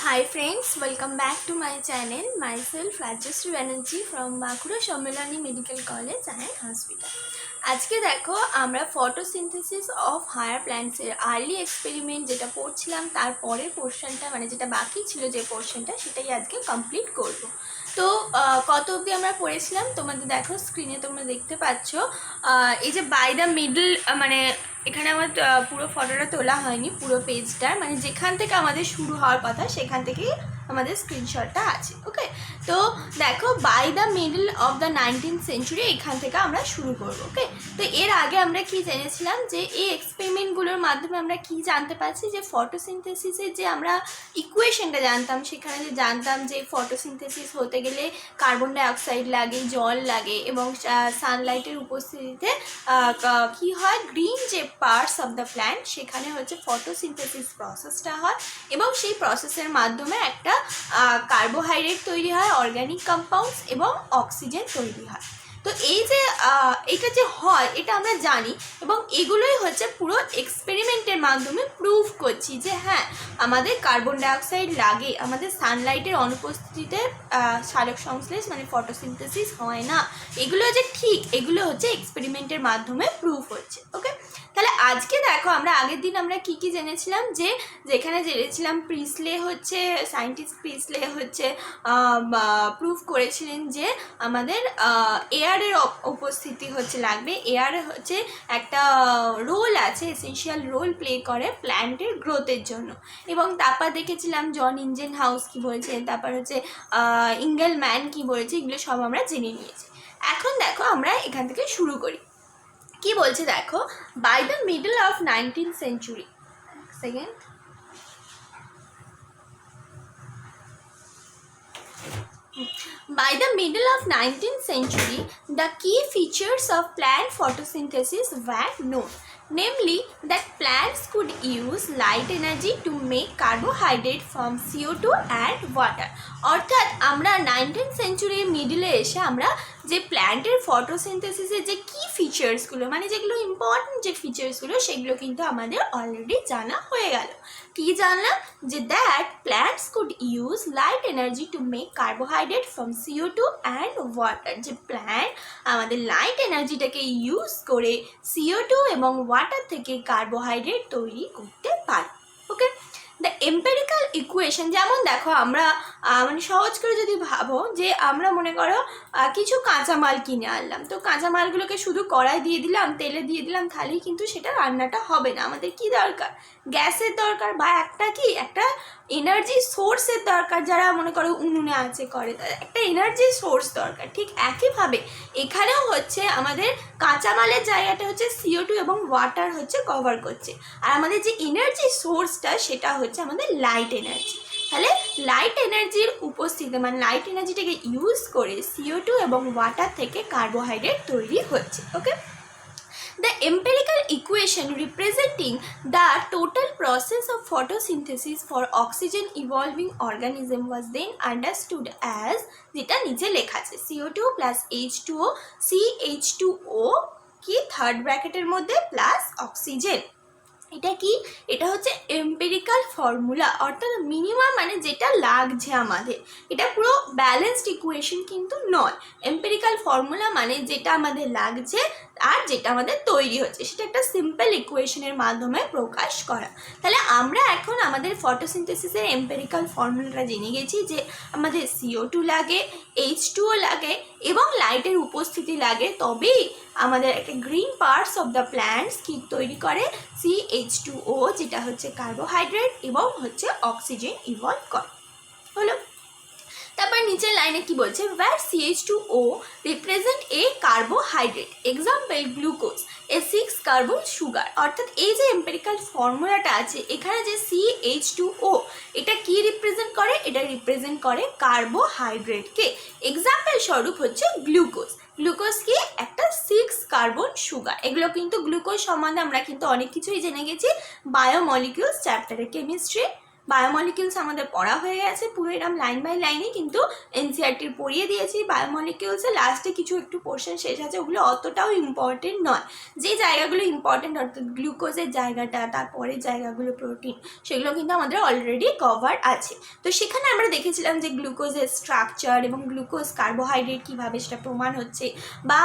Hi friends, welcome back to my channel. Myself Rajyasree Banerjee from Bankura Sammilani Medical College and Hospital. আজকে দেখো আমরা photosynthesis of higher প্ল্যান্টসের early experiment যেটা পড়ছিলাম তার পরের পোর্শনটা মানে যেটা বাকি ছিল যে পোর্শনটা সেটাই আজকে কমপ্লিট করব। তো কত অবধি আমরা পড়েছিলাম তোমাদের দেখো স্ক্রিনে তোমরা দেখতে পাচ্ছ। এই যে বাই দ্য মিডল মানে এখানে আমার পুরো ফটোটা তোলা হয়নি, পুরো পেজটার মানে যেখান থেকে আমাদের শুরু হওয়ার কথা সেখান থেকেই আমাদের স্ক্রিনশটটা আছে। ওকে, তো দেখো by the middle of the 19th century এখান থেকে আমরা শুরু করবো। ওকে, তো এর আগে আমরা কি জেনেছিলাম যে এই এক্সপেরিমেন্টগুলোর মাধ্যমে আমরা কি জানতে পারছি যে ফটোসিনথেসিসের যে আমরা ইকুয়েশনটা জানতাম, সেখানে যে জানতাম যে ফটোসিনথেসিস হতে গেলে কার্বন ডাইঅক্সাইড লাগে, জল লাগে এবং সানলাইটের উপস্থিতিতে কি হয় গ্রিন যে পার্টস অফ দ্য প্ল্যান্ট সেখানে হচ্ছে ফটোসিনথেসিস প্রসেসটা হয় এবং সেই প্রসেসের মাধ্যমে একটা কার্বোহাইড্রেট তৈরি হয়, অর্গানিক কম্পাউন্ডস এবং অক্সিজেন তৈরি হয়। তো এই যে এটা যে হয় এটা আমরা জানি এবং এগুলোই হচ্ছে পুরো এক্সপেরিমেন্টের মাধ্যমে প্রুভ করছি যে হ্যাঁ আমাদের কার্বন ডাইঅক্সাইড লাগে, আমাদের সানলাইটের অনুপস্থিতিতে সালোক সংশ্লেষ মানে ফটোসিনথেসিস হয় না, এগুলো যে ঠিক এগুলো হচ্ছে এক্সপেরিমেন্টের মাধ্যমে প্রুভ হচ্ছে। ওকে, তাহলে আজকে দেখো আমরা আগের দিন আমরা কি কি জেনেছিলাম যে যেখানে জেনেছিলাম প্রিসলে হচ্ছে সায়েন্টিস্ট প্রিসলে হচ্ছে প্রুভ করেছিলেন যে আমাদের এয়ারের উপস্থিতি হচ্ছে লাগবে, এয়ার হচ্ছে একটা রোল আছে, এসেনশিয়াল রোল প্লে করে প্ল্যান্টের গ্রোথের জন্য। এবং তারপর দেখেছিলাম জন ইঞ্জেনহাউস কি বলছেন, তারপর হচ্ছে ইঙ্গেলম্যান কি বলেছে, এগুলো সব আমরা জেনে নিয়েছি। এখন দেখো আমরা এখান থেকে শুরু করি। কি বলছে দেখো, by the middle of 19th century second By the middle of 19th century, the key features of plant photosynthesis were known, namely that plants could use light energy to make carbohydrate from CO2 and water. অর্থাৎ আমরা 19th সেঞ্চুরির মিডলে এসে আমরা যে প্ল্যান্টের ফটোসিনথেসিসের যে কি ফিচার্সগুলো মানে যেগুলো ইম্পর্টেন্ট যে ফিচার্সগুলো সেগুলো কিন্তু আমাদের অলরেডি জানা হয়ে গেল। কি জানলাম যে that plants could use light energy to make carbohydrate from CO2 and water, যে প্ল্যান্ট আমাদের লাইট এনার্জিটাকে ইউজ করে CO2 এবং ওয়াটার থেকে কার্বোহাইড্রেট তৈরি করতে পারে। ওকে, দ্য এম্পেরিক্যাল ইকুয়েশন যেমন দেখো আমরা মানে সহজ করে যদি ভাবো যে আমরা মনে করো কিছু কাঁচামাল কিনে আনলাম, তো কাঁচামালগুলোকে শুধু কড়াই দিয়ে দিলাম, তেলে দিয়ে দিলাম, তাহলেই কিন্তু সেটা রান্নাটা হবে না। আমাদের কি দরকার, গ্যাসের দরকার বা একটা এনার্জি সোর্সের দরকার। যারা মনে করো উনুনে আছে করে একটা এনার্জি সোর্স দরকার। ঠিক একইভাবে এখানেও হচ্ছে আমাদের কাঁচামালের জায়গাটা হচ্ছে CO2 এবং ওয়াটার হচ্ছে কভার করছে, আর আমাদের যে এনার্জি সোর্সটা সেটা হচ্ছে আমাদের লাইট এনার্জি। তাহলে লাইট এনার্জির উপস্থিতি মানে লাইট এনার্জিটাকে ইউজ করে CO2 এবং ওয়াটার থেকে কার্বোহাইড্রেট তৈরি হচ্ছে। ওকে, the empirical equation representing the total process of photosynthesis for oxygen evolving organism was then understood as যেটা নিচে লেখা আছে CO2 plus H2O, CH2O কি থার্ড ব্র্যাকেটের মধ্যে প্লাস অক্সিজেন। এটা কি, এটা হচ্ছে এম্পিরিক্যাল ফর্মুলা, অর্থাৎ মিনিমাম মানে যেটা লাগছে আমাদের। এটা পুরো ব্যালেন্সড ইকুয়েশন কিন্তু নয়, এম্পিরিক্যাল ফর্মুলা মানে যেটা আমাদের লাগছে আর যেটা আমাদের তৈরি হচ্ছে সেটা একটা সিম্পল ইকুয়েশনের মাধ্যমে প্রকাশ করা। তাহলে আমরা এখন আমাদের ফটোসিনথেসিসের এম্পিরিক্যাল ফর্মুলাটা জেনে গেছি যে আমাদের CO2 লাগে, H2O লাগে এবং লাইটের উপস্থিতি লাগে, তবেই আমাদের একটা green parts of the plants কি তৈরি করে CH2O যেটা হচ্ছে কার্বোহাইড্রেট এবং হচ্ছে অক্সিজেন ইভলভ করে। হলো, তারপর নিচের লাইনে কি বলছে, where CH2O represent a carbohydrate, example glucose, a 6 carbon sugar। অর্থাৎ এই যে এম্পিরিক্যাল ফর্মুলাটা আছে এখানে যে CH2O এটা কি রিপ্রেজেন্ট করে, এটা রিপ্রেজেন্ট করে কার্বোহাইড্রেটকে। এক্সাম্পল স্বরূপ হচ্ছে গ্লুকোজ, গ্লুকোজ কি একটা 6 কার্বন সুগার। এগুলো কিন্তু গ্লুকোজ সম্বন্ধে আমরা কিন্তু অনেক কিছুই জেনে গেছি বায়োমলিকিউলস চ্যাপ্টারে, কেমিস্ট্রি বায়োমলিকিউলস আমাদের পড়া হয়ে গেছে পুরো এরকম লাইন বাই লাইনই, কিন্তু এনসিইআরটির পড়িয়ে দিয়েছি। বায়োমলিকিউলসে লাস্টে কিছু একটু পোর্শন শেষ আছে, ওগুলো অতটাও ইম্পর্টেন্ট নয়। যে জায়গাগুলো ইম্পর্টেন্ট অর্থাৎ গ্লুকোজের জায়গাটা, তারপরে জায়গাগুলো প্রোটিন, সেগুলো কিন্তু আমাদের অলরেডি কভার আছে। তো সেখানে আমরা দেখেছিলাম যে গ্লুকোজের স্ট্রাকচার এবং গ্লুকোজ কার্বোহাইড্রেট কীভাবে সেটা প্রমাণ হচ্ছে, বা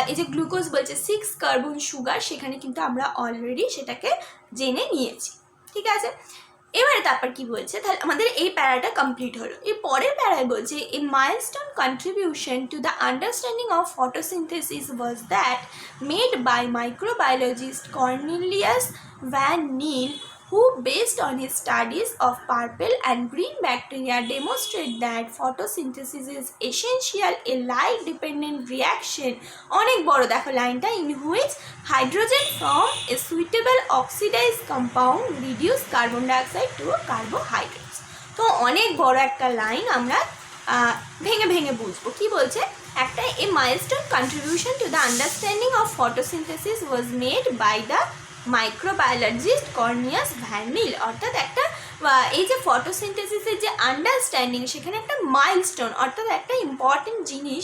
এই যে গ্লুকোজ বলছে 6 কার্বন সুগার, সেখানে কিন্তু আমরা অলরেডি সেটাকে জেনে নিয়েছি। ঠিক আছে, এবারে তারপর কি বলছে, তাহলে আমাদের এই প্যারাটা কমপ্লিট হলো। এই পরের প্যারায় বলছে a milestone contribution to the understanding of photosynthesis was that made by microbiologist Cornelius van Niel, who based on his studies of purple and green bacteria demonstrate that photosynthesis is essential a light dependent reaction, অনেক বড় দেখো লাইনটা, in which hydrogen from a suitable oxidized compound reduce carbon dioxide to carbohydrates। তো অনেক বড় একটা line, আমরা ভেঙে ভেঙে বুঝবো। কি বলছে, একটা a milestone contribution to the understanding of photosynthesis was made by the microbiologist Cornelius van Niel, অর্থাৎ একটা এই যে ফটোসিনথেসিসের যে আন্ডারস্ট্যান্ডিং, সেখানে একটা মাইলস্টোন অর্থাৎ একটা ইম্পর্টেন্ট জিনিস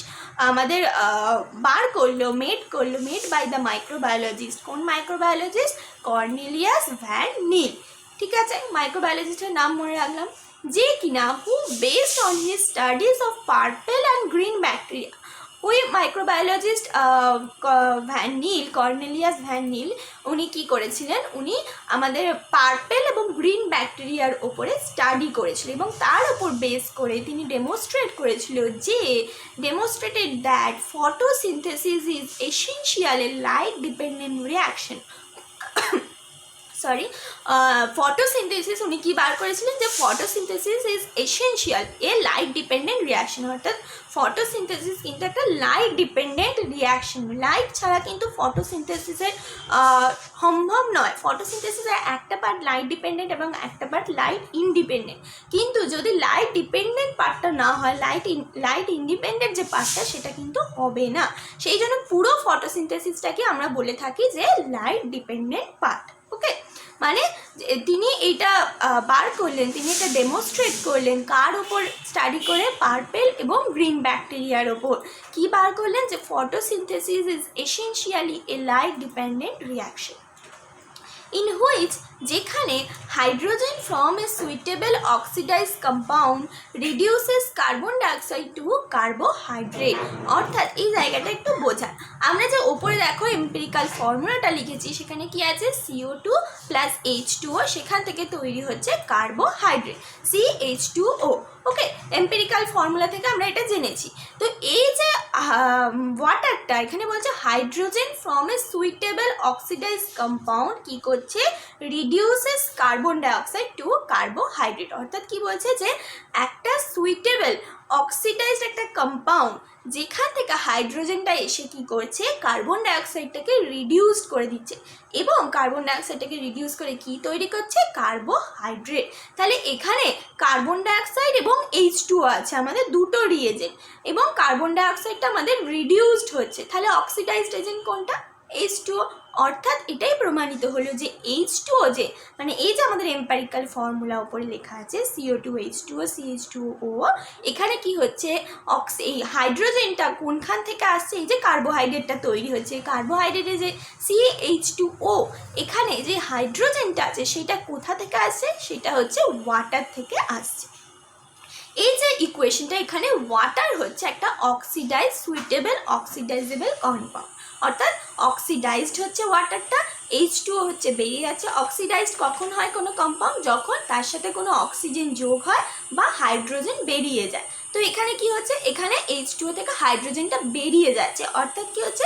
আমাদের বার করলো, মেড বাই দ্য মাইক্রোবায়োলজিস্ট। কোন মাইক্রোবায়োলজিস্ট? Cornelius van Niel. ঠিক আছে, মাইক্রোবায়োলজিস্টের নাম মনে রাখলাম, যে কিনা who based on his studies of purple and green bacteria. ওই microbiologist van Niel, Cornelius van Niel, উনি কী করেছিলেন, উনি আমাদের পার্পেল এবং গ্রিন ব্যাকটেরিয়ার ওপরে স্টাডি করেছিল এবং তার ওপর বেস করে তিনি demonstrated that photosynthesis is essential a light dependent reaction. Photosynthesis উনি কি বার করেছিলেন, যে photosynthesis is essential a light dependent reaction, অর্থাৎ ফটোসিনথেসিস কিন্তু একটা লাইট ডিপেন্ডেন্ট রিয়াকশন। লাইট ছাড়া কিন্তু ফটোসিনথেসিসের সম্ভব নয়। ফটোসিনথেসিসের একটা পার্ট লাইট ডিপেন্ডেন্ট এবং একটা পার্ট লাইট ইনডিপেন্ডেন্ট, কিন্তু যদি লাইট ডিপেন্ডেন্ট পার্টটা না হয়, লাইট ইন্ডিপেন্ডেন্ট যে পার্টটা, সেটা কিন্তু হবে না। সেই জন্য পুরো ফটোসিনথেসিসটাকে আমরা বলে থাকি যে লাইট ডিপেন্ডেন্ট পার্ট। ওকে, মানে তিনি এইটা বার করলেন, তিনি এটা ডেমোস্ট্রেট করলেন কার ওপর স্টাডি করে, পার্পেল এবং গ্রিন ব্যাকটেরিয়ার ওপর। কি বার করলেন, যে photosynthesis is essentially a light dependent reaction in which যেখানে hydrogen from a suitable oxidise compound reduces carbon dioxide to carbohydrate. অর্থাৎ এই জায়গাটা একটু বোঝা, আমরা যে ওপরে দেখো এম্পিরিক্যাল ফর্মুলাটা লিখেছি, সেখানে কি আছে, CO2 প্লাস H2O, সেখান থেকে তৈরি হচ্ছে কার্বোহাইড্রেট CH2O। ওকে, এম্পিরিক্যাল ফর্মুলা থেকে আমরা এটা জেনেছি। তো এই যে ওয়াটারটা এখানে বলছে hydrogen from a suitable oxidise compound কি করছে, reduces carbon dioxide to carbohydrate. অর্থাৎ কি বলছে, যে একটা সুইটেবল অক্সিডাইজড একটা কম্পাউন্ড, যেখান থেকে হাইড্রোজেনটা এসে কি করছে, কার্বন ডাইঅক্সাইডটাকে রিডিউস করে দিচ্ছে এবং কার্বন ডাইঅক্সাইডটাকে রিডিউস করে কি তৈরি করছে, কার্বোহাইড্রেট। তাহলে এখানে কার্বন ডাইঅক্সাইড এবং H2O আছে, আমাদের দুটো রিয়েজেন্ট, এবং কার্বন ডাইঅক্সাইডটা আমাদের রিডিউসড হচ্ছে। তাহলে অক্সিডাইজড এজেন্ট কোনটা, H2O। অর্থাৎ এটাই প্রমাণিত হলো যে H2O, যে মানে এই যে আমাদের এম্পিরিক্যাল ফর্মুলা উপরে লেখা আছে CO2H2O CH2O, এখানে কি হচ্ছে, এই হাইড্রোজেনটা কোনখান থেকে আসছে, এই যে কার্বোহাইড্রেটটা তৈরি হচ্ছে, কার্বোহাইড্রেটে যে CH2O, এখানে যে হাইড্রোজেনটা আছে সেটা কোথা থেকে আসছে, সেটা হচ্ছে ওয়াটার থেকে আসছে। এই যে ইকুয়েশনটা, এখানে ওয়াটার হচ্ছে একটা অক্সিডাইজ সুইটেবল অক্সিডাইজেবল কম্পাউন্ড, অর্থাৎ অক্সিডাইজড হচ্ছে ওয়াটারটা, H2O হচ্ছে বেরিয়ে যাচ্ছে। অক্সিডাইজড কখন হয় কোনো কম্পাউন্ড, যখন তার সাথে কোনো অক্সিজেন যোগ হয় বা হাইড্রোজেন বেরিয়ে যায়। তো এখানে কি হচ্ছে, এখানে H2O থেকে হাইড্রোজেনটা বেরিয়ে যাচ্ছে, অর্থাৎ কি হচ্ছে,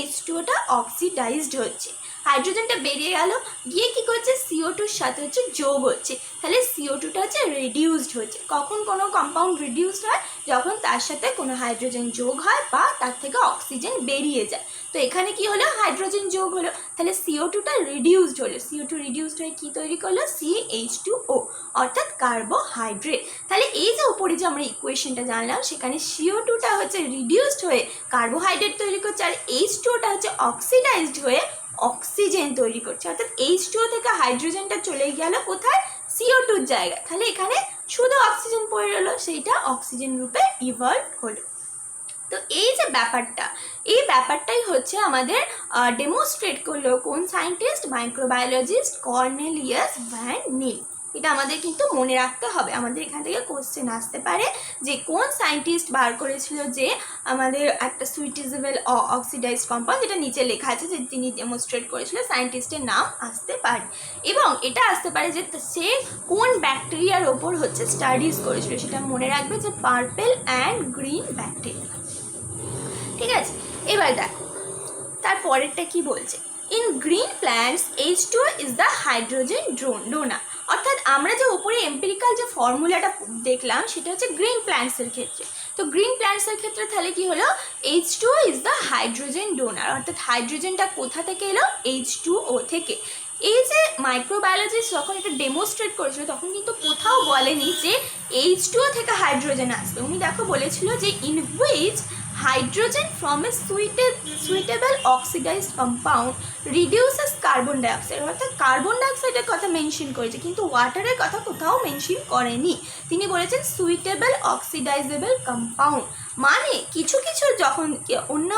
H2Oটা অক্সিডাইজড হচ্ছে, হাইড্রোজেনটা বেরিয়ে গেল, গিয়ে কি করছে, CO2-র সাথে হচ্ছে যোগ হচ্ছে, তাহলে CO2টা হচ্ছে রিডিউসড হচ্ছে। কখন কোনো কম্পাউন্ড রিডিউসড হয়, যখন তার সাথে কোনো হাইড্রোজেন যোগ হয় বা তার থেকে অক্সিজেন বেরিয়ে যায়। তো এখানে কি হলো, হাইড্রোজেন যোগ হলো, তাহলে CO2টা রিডিউসড হলো, CO2 রিডিউসড হয়ে কি তৈরি করলো, CH2O, অর্থাৎ কার্বোহাইড্রেট। তাহলে এই যে উপরে যে আমরা ইকুয়েশনটা জানলাম, সেখানে CO2টা হচ্ছে রিডিউসড হয়ে কার্বোহাইড্রেট তৈরি করছে, আর H2Oটা হচ্ছে অক্সিডাইজড হয়ে অক্সিজেন তৈরি করছে। অর্থাৎ H2O থেকে হাইড্রোজেনটা চলে গেল কোথায়, CO2 জায়গায়, তাহলে এখানে শুধু অক্সিজেন পড়ে রইল, সেইটা অক্সিজেন রূপে ইভলভ হলো। তো এই যে ব্যাপারটা, এই ব্যাপারটাই হচ্ছে আমাদের ডেমনস্ট্রেট করলো কোন সায়েন্টিস্ট, মাইক্রোবায়োলজিস্ট কর্নেলিয়াস ভ্যান নিল। এটা আমাদের কিন্তু মনে রাখতে হবে, আমাদের এখান থেকে কোশ্চেন আসতে পারে যে কোন সায়েন্টিস্ট বার করেছিল যে আমাদের একটা সুইটেবল অক্সিডাইজড কম্পাউন্ড, যেটা নিচে লেখা আছে যে তিনি ডেমনস্ট্রেট করেছিল, সায়েন্টিস্টের নাম আসতে পারে। এবং এটা আসতে পারে যে সে কোন ব্যাকটেরিয়ার ওপর হচ্ছে স্টাডিজ করেছিল, সেটা মনে রাখবে যে পার্পেল অ্যান্ড গ্রিন ব্যাকটেরিয়া। ঠিক আছে, এবার দেখো তারপরেরটা কি বলছে, in green plants H2O is the hydrogen donor. অর্থাৎ আমরা যে উপরে এম্পিরিক্যাল যে ফর্মুলাটা দেখলাম সেটা হচ্ছে গ্রিন প্ল্যান্টসের ক্ষেত্রে। তো গ্রিন প্ল্যান্টসের ক্ষেত্রে তাহলে কি হলো, H2O is the hydrogen donor, অর্থাৎ হাইড্রোজেনটা কোথা থেকে এলো, H2O থেকে। এই যে মাইক্রোবায়োলজিস্ট যখন এটা ডেমনস্ট্রেট করেছিল তখন কিন্তু কোথাও বলেনি যে H2O থেকে হাইড্রোজেন আসবে। উনি দেখো বলেছিল যে in which hydrogen from a suitable oxidized compound reduces carbon dioxide, অর্থাৎ কার্বন ডাইঅক্সাইডের কথা মেনশন করেছে কিন্তু ওয়াটারের কথা কোথাও মেনশন করেনি। তিনি বলেছেন সুইটেবল অক্সিডাইজেবল কম্পাউন্ড, মানে কিছু কিছু যখন অন্য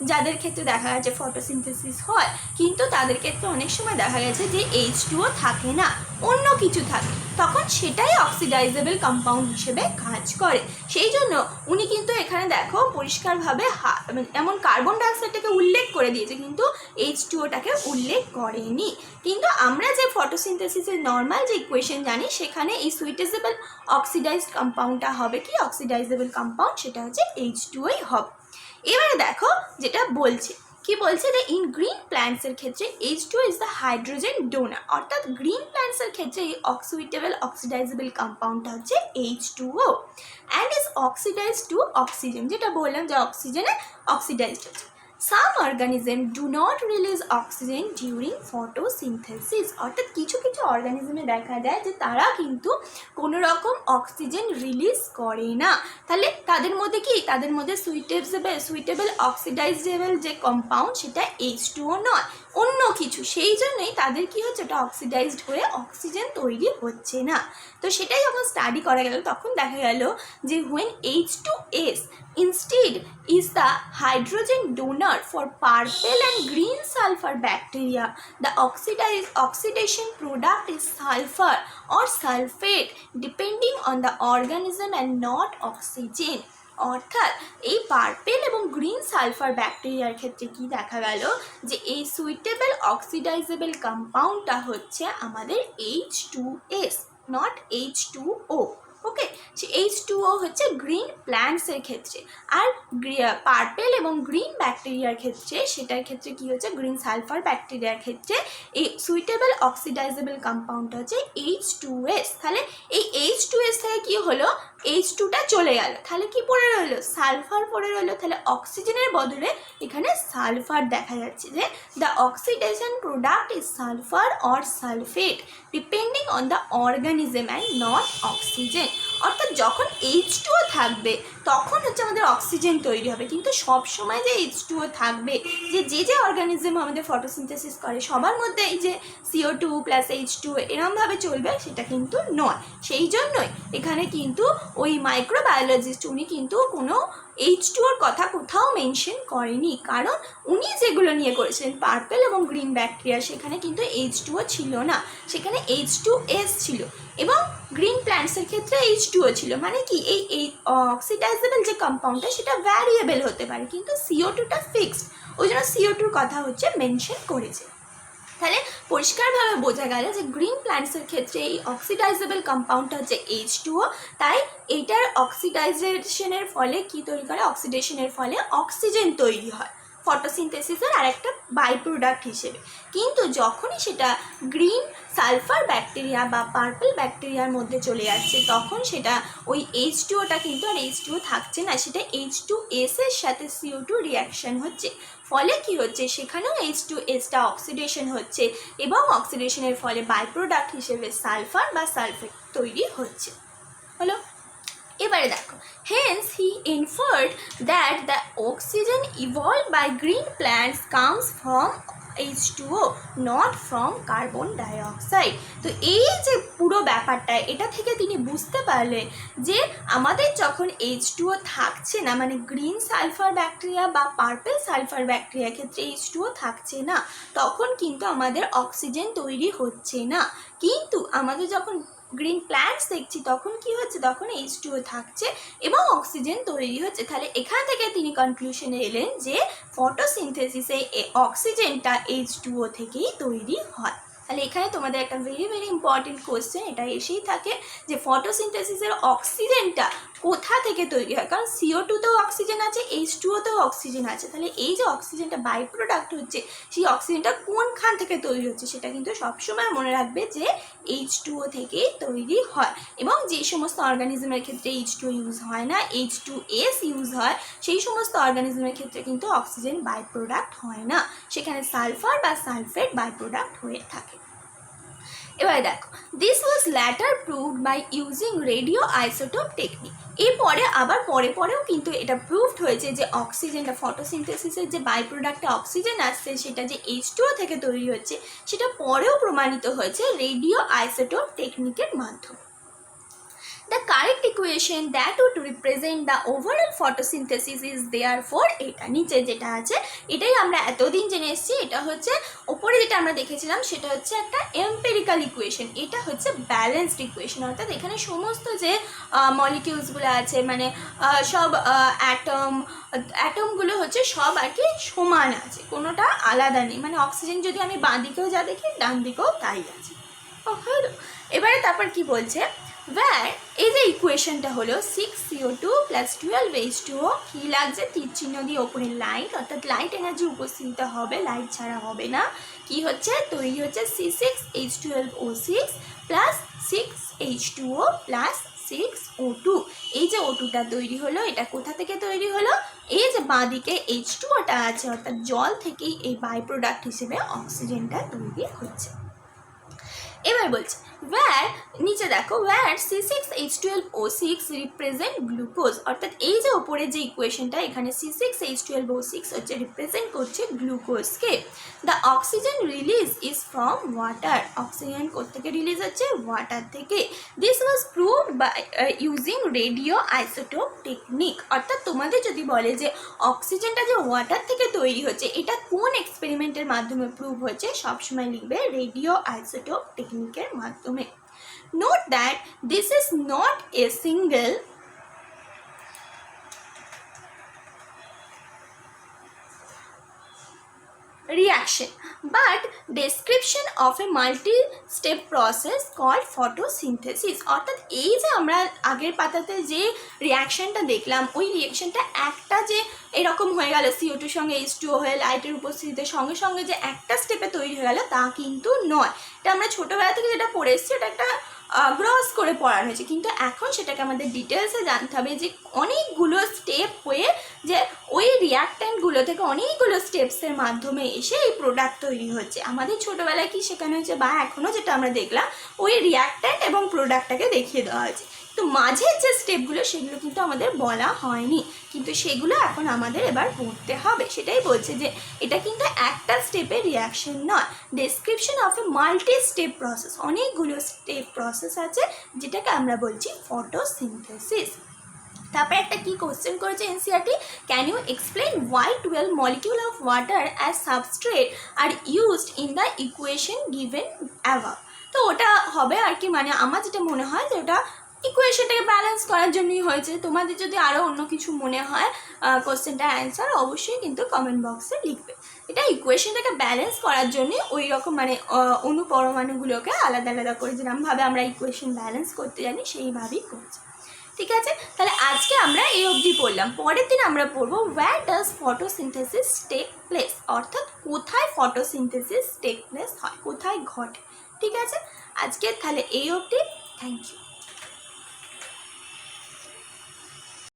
যাদের ক্ষেত্রে দেখা গেছে ফটোসিনথেসিস হয় কিন্তু তাদের ক্ষেত্রে অনেক সময় দেখা গেছে যে H2O থাকে না, অন্য কিছু থাকে, তখন সেটাই অক্সিডাইজেবল কম্পাউন্ড হিসেবে কাজ করে। সেই জন্য উনি কিন্তু এখানে দেখো পরিষ্কারভাবে এমন কার্বন ডাইঅক্সাইডটাকে উল্লেখ করে দিয়েছে কিন্তু H2Oটাকে উল্লেখ করেনি। কিন্তু আমরা যে ফটোসিনথেসিসের নর্মাল যে ইকুয়েশন জানি সেখানে এই সুইটেবল অক্সিডাইজড কম্পাউন্ডটা হবে কি, অক্সিডাইজেবল কম্পাউন্ড, সেটা হচ্ছে H2Oই হবে। এবারে দেখো যেটা বলছে, কি বলছে যে ইন গ্রিন প্ল্যান্টসের ক্ষেত্রে H2O is the hydrogen donor, অর্থাৎ গ্রিন প্ল্যান্টসের ক্ষেত্রে এই সুইটেবল অক্সিডাইজেবল কম্পাউন্ডটা হচ্ছে H2O and is oxidise to oxygen, যেটা বললাম যে অক্সিজেনে অক্সিডাইজড হচ্ছে। Some organism do not release oxygen during photosynthesis, অর্থাৎ কিছু কিছু অর্গানিজমে দেখা যায় যে তারা কিন্তু কোনো রকম অক্সিজেন রিলিজ করে না। তাহলে তাদের মধ্যে কি, তাদের মধ্যে সুইটেবল অক্সিডাইজেবল যে কম্পাউন্ড সেটা H2O নয়, অন্য কিছু, সেই জন্যই তাদের কি হচ্ছে, ওটা অক্সিডাইজড হয়ে অক্সিজেন তৈরি হচ্ছে না। তো সেটাই যখন স্টাডি করা গেল তখন দেখা গেল যে when H2S instead is the hydrogen donor for purple and green sulfur bacteria, the oxidation product is sulfur or sulfate depending on the organism and not oxygen। অর্থাৎ এই পার্পেল এবং গ্রিন সালফার ব্যাকটেরিয়ার ক্ষেত্রে কি দেখা গেল যে এই সুইটেবল অক্সিডাইজেবল কম্পাউন্ডটা হচ্ছে আমাদের H2S, not H2O। Okay, say H2O হচ্ছে গ্রিন প্ল্যান্টসের ক্ষেত্রে, আর পার্পেল এবং গ্রিন ব্যাকটেরিয়ার ক্ষেত্রে, সেটার ক্ষেত্রে কি হচ্ছে, গ্রিন সালফার ব্যাকটেরিয়ার ক্ষেত্রে এই সুইটেবল অক্সিডাইজেবল কম্পাউন্ডটা হচ্ছে H2S। তাহলে এই H2S থেকে কি হলো, H2টা চলে গেল, তাহলে কি পড়ে রইলো, সালফার পড়ে রইলো। তাহলে অক্সিজেনের বদলে এখানে সালফার দেখা যাচ্ছে যে the oxidation product is sulphur or sulphate depending on the organism and not oxygen. অর্থাৎ যখন H2O থাকবে তখন হচ্ছে আমাদের অক্সিজেন তৈরি হবে, কিন্তু সব সময় যে H2O থাকবে, যে যে অর্গানিজম আমাদের ফটোসিনথেসিস করে সবার মধ্যে এই যে CO2 প্লাস H2O এরমভাবে চলবে সেটা কিন্তু নয়। সেই জন্যই এখানে কিন্তু ওই মাইক্রোবায়োলজিস্ট উনি কিন্তু কোনো H2Oর কথা কোথাও মেনশন করেনি, কারণ উনি যেগুলো নিয়ে করেছিলেন পার্পেল এবং গ্রিন ব্যাকটেরিয়া সেখানে কিন্তু H2O ছিল না, সেখানে H2S ছিল, এবং গ্রিন প্ল্যান্টসের ক্ষেত্রে H2O ছিল। মানে কি এই অক্সিডাইজেবল যে কম্পাউন্ডটা সেটা ভ্যারিয়েবল হতে পারে কিন্তু CO2টা ফিক্সড, ওই জন্য CO2র কথা হচ্ছে মেনশন করেছে। তাহলে পরিষ্কারভাবে বোঝা গেল যে গ্রিন প্ল্যান্টসের ক্ষেত্রে এই অক্সিডাইজেবল কম্পাউন্ডটা হচ্ছে H2O, তাই এইটার অক্সিডাইজেশনের ফলে কি তৈরি করে, অক্সিডেশনের ফলে অক্সিজেন তৈরি হয় ফটোসিনথেসিসের আরেকটা বাই প্রোডাক্ট হিসেবে। কিন্তু যখনই সেটা গ্রিন সালফার ব্যাকটেরিয়া বা পার্পল ব্যাকটেরিয়ার মধ্যে চলে যাচ্ছে তখন সেটা ওই H2Oটা কিন্তু আর H2O থাকছে না, সেটা H2S এর সাথে CO2 রিয়াকশন হচ্ছে, ফলে কি হচ্ছে সেখানেও H2Sটা অক্সিডেশন হচ্ছে এবং অক্সিডেশনের ফলে বাই প্রোডাক্ট হিসেবে সালফার বা সালফেট তৈরি হচ্ছে। হলো, এবারে দেখো hence he inferred that the oxygen evolved by green plants comes from H2O, not from carbon dioxide. তো এই যে পুরো ব্যাপারটা, এটা থেকে তিনি বুঝতে পারলেন যে আমাদের যখন H2O থাকছে না, মানে গ্রিন সালফার ব্যাকটেরিয়া বা পার্পল সালফার ব্যাকটেরিয়ার ক্ষেত্রে H2O থাকছে না, তখন কিন্তু আমাদের অক্সিজেন তৈরি হচ্ছে না। কিন্তু আমাদের যখন গ্রিন প্ল্যান্টস দেখছি তখন কি হচ্ছে, তখন H2O থাকছে এবং অক্সিজেন তৈরি হচ্ছে। তাহলে এখান থেকে তিনি কনক্লুশনে এলেন যে ফটোসিনথেসিসে অক্সিজেনটা H2O থেকেই তৈরি হয়। তাহলে এখানে তোমাদের একটা ভেরি ভেরি ইম্পর্টেন্ট কোয়েশ্চেন এটা এসেই থাকে যে ফটোসিনথেসিসের অক্সিজেনটা কোথা থেকে তৈরি হয়, কারণ CO2তেও অক্সিজেন আছে, H2Oতেও অক্সিজেন আছে। তাহলে এই যে অক্সিজেনটা বাই প্রোডাক্ট হচ্ছে, সেই অক্সিজেনটা কোনখান থেকে তৈরি হচ্ছে সেটা কিন্তু সবসময় মনে রাখবে যে H2O থেকেই তৈরি হয়। এবং যে সমস্ত অর্গানিজমের ক্ষেত্রে H2O ইউজ হয় না, H2S ইউজ হয়, সেই সমস্ত অর্গানিজমের ক্ষেত্রে কিন্তু অক্সিজেন বাই প্রোডাক্ট হয় না, সেখানে সালফার বা সালফেট বাই প্রোডাক্ট হয়ে থাকে। এবারে দেখো, this was later proved by using radio isotope technique. এরপরে আবার পরেও কিন্তু এটা প্রুভড হয়েছে যে অক্সিজেনটা ফটোসিনথেসিসের যে বাই প্রোডাক্টে অক্সিজেন আসছে সেটা যে H2O থেকে তৈরি হচ্ছে, সেটা পরেও প্রমাণিত হয়েছে রেডিও আইসোটোপ টেকনিকের মাধ্যমে। The correct equation that would represent the overall photosynthesis is therefore এটা নিচে যেটা আছে এটাই আমরা এতদিন জেনে এসেছি। এটা হচ্ছে ওপরে যেটা আমরা দেখেছিলাম সেটা হচ্ছে একটা এম্পেরিক্যাল ইকুয়েশন, এটা হচ্ছে ব্যালেন্সড ইকুয়েশন। অর্থাৎ এখানে সমস্ত যে মলিকিউলসগুলো আছে, মানে সব অ্যাটমগুলো হচ্ছে সব আর কি সমান আছে, কোনোটা আলাদা নেই। মানে অক্সিজেন যদি আমি বাঁ দিকেও যা দেখি ডান দিকেও তাই আছে। হলো, এবারে তারপর কি বলছে, where এই যে ইকুয়েশনটা হলো 6CO2 + 12H2O, কি লাগছে তীর চিহ্ন দিয়ে ওপরে লাইট, অর্থাৎ লাইট এনার্জি উপস্থিত হবে, লাইট ছাড়া হবে না। কি হচ্ছে, তৈরি হচ্ছে C6H12O6 + 6H2O + 6O2। এই যে O2টা তৈরি হলো, এটা কোথা থেকে তৈরি হলো, এই যে বাঁদিকে H2Oটা আছে অর্থাৎ জল থেকেই এই বাই প্রোডাক্ট হিসেবে অক্সিজেনটা তৈরি হচ্ছে। এবার বলছে where নিচে দেখো where C6H12O6 represent glucose, অর্থাৎ এই যে উপরে যে ইকুয়েশনটা এখানে C6H12O6 হচ্ছে রিপ্রেজেন্ট করছে গ্লুকোজকে। The oxygen release is from water, oxygen কোথেকে রিলিজ হচ্ছে, ওয়াটার থেকে। This was proved by using radio isotope technique. অর্থাৎ তোমাদের যদি বলে যে অক্সিজেনটা যে ওয়াটার থেকে তৈরি হচ্ছে, এটা কোন এক্সপেরিমেন্টের মাধ্যমে প্রুভ হচ্ছে, সবসময় লিখবে রেডিও আইসোটোপ টেকনিকের মাধ্যমে। Note that this is not a single reaction but description of a multi-step process called photosynthesis। অর্থাৎ এই যে আমরা আগের পাতাতে যে রিয়াকশনটা দেখলাম, ওই রিয়াকশনটা একটা যে এরকম হয়ে গেল CO2 সঙ্গে H2O হয়ে লাইটের উপস্থিতিতে সঙ্গে সঙ্গে যে একটা স্টেপে তৈরি হয়ে গেল তা কিন্তু নয়। এটা আমরা ছোটোবেলা থেকে যেটা পড়ে এসেছি এটা একটা গ্রস করে পড়ানো হয়েছে, কিন্তু এখন সেটাকে আমাদের ডিটেলসে জানতে হবে যে অনেকগুলো স্টেপ হয়ে যে ওই রিয়াক্ট্যান্টগুলো থেকে অনেকগুলো স্টেপসের মাধ্যমে এসে এই প্রোডাক্ট তৈরি হচ্ছে। আমাদের ছোটোবেলায় কি শেখানো হয়েছে বা এখনও যেটা আমরা দেখলাম, ওই রিয়াক্ট্যান্ট এবং প্রোডাক্টটাকে দেখিয়ে দেওয়া হয়েছে, তো মাঝের যে স্টেপগুলো সেগুলো কিন্তু আমাদের বলা হয়নি, কিন্তু সেগুলো এখন আমাদের এবার পড়তে হবে। সেটাই বলছে যে এটা কিন্তু একটা স্টেপের রিয়াকশন নয়, description of A multi step process, অনেকগুলো স্টেপ প্রসেস আছে যেটাকে আমরা বলছি ফটোসিনথেসিস। তারপরে একটা কি কোশ্চেন করেছে NCERT, can you explain why 12 molecule of water as substrate are used in the equation given above. তো ওটা হবে আর কি, মানে আমার যেটা মনে হয় যে ওটা ইকুয়েশনটাকে ব্যালেন্স করার জন্যই হয়েছে। তোমাদের যদি আরও অন্য কিছু মনে হয় কোশ্চেনটার অ্যান্সার অবশ্যই কিন্তু কমেন্ট বক্সে লিখবে। এটা ইকুয়েশনটাকে ব্যালেন্স করার জন্যে ওই রকম মানে অনুপরমাণুগুলোকে আলাদা আলাদা করে যেরকমভাবে আমরা ইকুয়েশন ব্যালেন্স করতে জানি সেইভাবেই করছি। ঠিক আছে, তাহলে আজকে আমরা এই অবধি পড়লাম। পরের দিন আমরা পড়বো where does photosynthesis take place, অর্থাৎ কোথায় ফটোসিনথেসিস টেক প্লেস হয়, কোথায় ঘটে। ঠিক আছে, আজকে তাহলে এই অবধি, থ্যাংক ইউ।